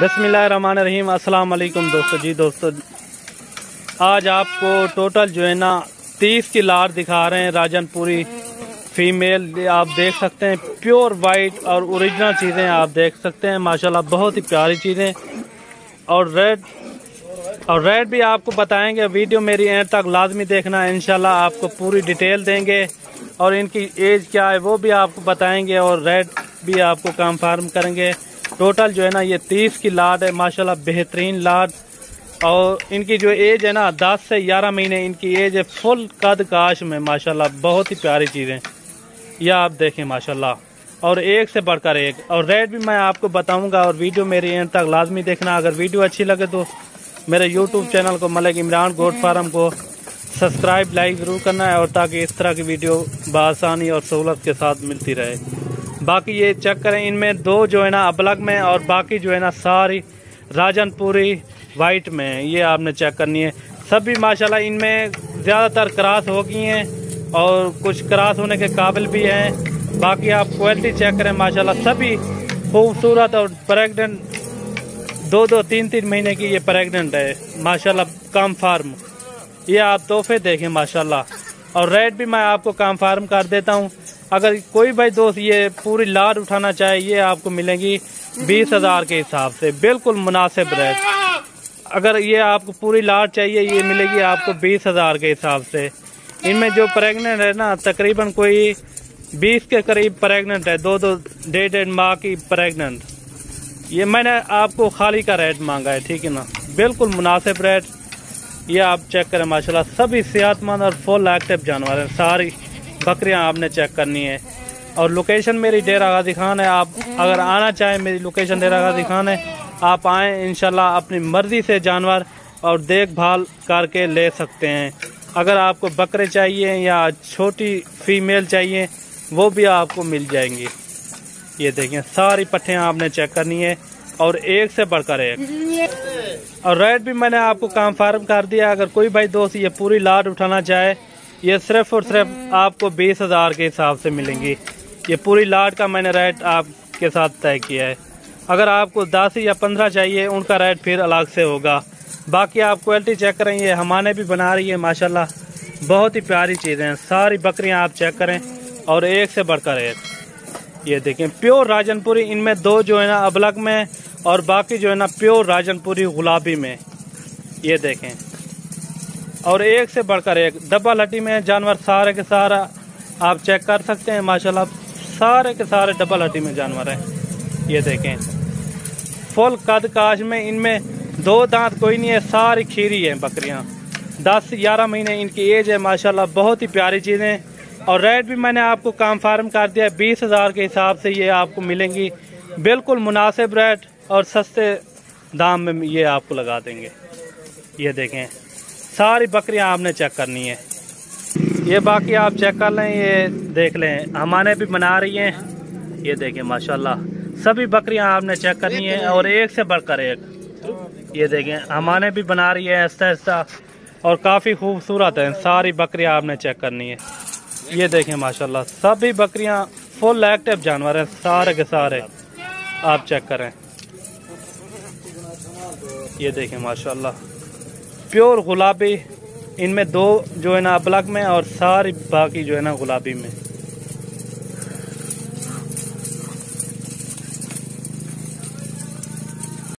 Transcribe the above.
बिस्मिल्लाहिर्रहमानिर्रहीम। अस्सलाम वालेकुम दोस्तों। आज आपको टोटल जो है ना 30 की लाट दिखा रहे हैं राजनपुरी फीमेल। आप देख सकते हैं प्योर वाइट और ओरिजिनल चीज़ें आप देख सकते हैं माशाल्लाह, बहुत ही प्यारी चीज़ें। और रेट भी आपको बताएंगे। वीडियो मेरी एंड तक लाजमी देखना, इंशाल्लाह आपको पूरी डिटेल देंगे और इनकी एज क्या है वो भी आपको बताएंगे और रेट भी आपको कंफर्म करेंगे। टोटल जो है ना ये 30 की लाट है माशाल्लाह, बेहतरीन लाट। और इनकी जो एज है ना 10 से 11 महीने इनकी एज है। फुल कद काश में माशाल्लाह, बहुत ही प्यारी चीज़ें यह आप देखें माशाल्लाह। और एक से बढ़कर एक। और रेट भी मैं आपको बताऊंगा और वीडियो मेरी एंड तक लाजमी देखना। अगर वीडियो अच्छी लगे तो मेरे यूट्यूब चैनल को मलिक इमरान गोट फार्म को सब्सक्राइब लाइक ज़रूर करना है, और ताकि इस तरह की वीडियो बआसानी और सहूलत के साथ मिलती रहे। बाकी ये चेक करें, इनमें दो जो है ना अबलग में और बाकी जो है ना सारी राजनपुरी वाइट में। ये आपने चेक करनी है। सभी माशाल्लाह इनमें ज़्यादातर क्रॉस हो गई हैं और कुछ क्रॉस होने के काबिल भी हैं। बाकी आप क्वालिटी चेक करें माशाल्लाह, सभी खूबसूरत और प्रेग्नेंट 2-2, 3-3 महीने की ये प्रेग्नेंट है माशाल्लाह, कम फार्म। ये आप तोहफे देखें माशाल्लाह। और रेट भी मैं आपको कंफर्म कर देता हूँ। अगर कोई भाई दोस्त ये पूरी लाट उठाना चाहे, ये आपको मिलेंगी 20,000 के हिसाब से, बिल्कुल मुनासिब रेट। अगर ये आपको पूरी लाट चाहिए, ये मिलेगी आपको 20,000 के हिसाब से। इनमें जो प्रेग्नेंट है ना तकरीबन कोई 20 के करीब प्रेग्नेंट है, 2-2, 1.5 माह की प्रेग्नेंट। ये मैंने आपको खाली का रेट मांगा है, ठीक है ना, बिल्कुल मुनासिब रेट। ये आप चेक करें माशाल्लाह, सभी सेहतमंद और फुल एक्टिव जानवर हैं। सारी बकरियां आपने चेक करनी है। और लोकेशन मेरी डेरा गाजी खान है। आप अगर आना चाहें, मेरी लोकेशन डेरा गाजी खान है, आप आएँ इंशाल्लाह अपनी मर्जी से जानवर और देखभाल करके ले सकते हैं। अगर आपको बकरे चाहिए या छोटी फीमेल चाहिए वो भी आपको मिल जाएंगी। ये देखें सारी पट्टियाँ आपने चेक करनी है और एक से बढ़कर एक। और रेट भी मैंने आपको कंफर्म कर दिया। अगर कोई भाई दोस्त ये पूरी लाट उठाना चाहे, ये सिर्फ और सिर्फ आपको 20,000 के हिसाब से मिलेंगी। ये पूरी लाट का मैंने रेट आपके साथ तय किया है। अगर आपको 10 या 15 चाहिए उनका रेट फिर अलग से होगा। बाकी आप क्वालिटी चेक करें, ये हमारे भी बना रही है माशाल्लाह, बहुत ही प्यारी चीज़ें हैं। सारी बकरियां आप चेक करें और एक से बढ़कर एक। ये देखें प्योर राजनपुरी। इनमें दो जो है ना अबलग में और बाकी जो है ना प्योर राजनपुरी गुलाबी में। ये देखें और एक से बढ़कर एक डबल हड्डी में जानवर। सारे के सारा आप चेक कर सकते हैं माशाल्लाह, सारे के सारे डबल हड्डी में जानवर हैं। ये देखें फुल कद काश में। इनमें 2 दांत कोई नहीं है, सारी खीरी है बकरियां। 10-11 महीने इनकी एज है माशाल्लाह, बहुत ही प्यारी चीज़ें। और रेट भी मैंने आपको कंफर्म कर दिया, 20,000 के हिसाब से ये आपको मिलेंगी, बिल्कुल मुनासिब रेट और सस्ते दाम में ये आपको लगा देंगे। ये देखें सारी बकरियां आपने चेक करनी है। ये बाकी आप चेक कर लें, ये देख लें हमारे भी बना रही हैं। ये देखें माशाल्लाह, सभी बकरियां आपने चेक करनी है और एक से बढ़कर एक। ये देखें हमारे भी बना रही है ऐसा ऐसा और काफ़ी खूबसूरत है। सारी बकरियां आपने चेक करनी है। ये देखें माशाल्लाह, सभी बकरियां फुल एक्टिव जानवर हैं, सारे के सारे आप चेक करें। ये देखें माशाल्लाह प्योर गुलाबी। इनमें दो जो है ना अबलग में और सारी बाकी जो है ना गुलाबी में।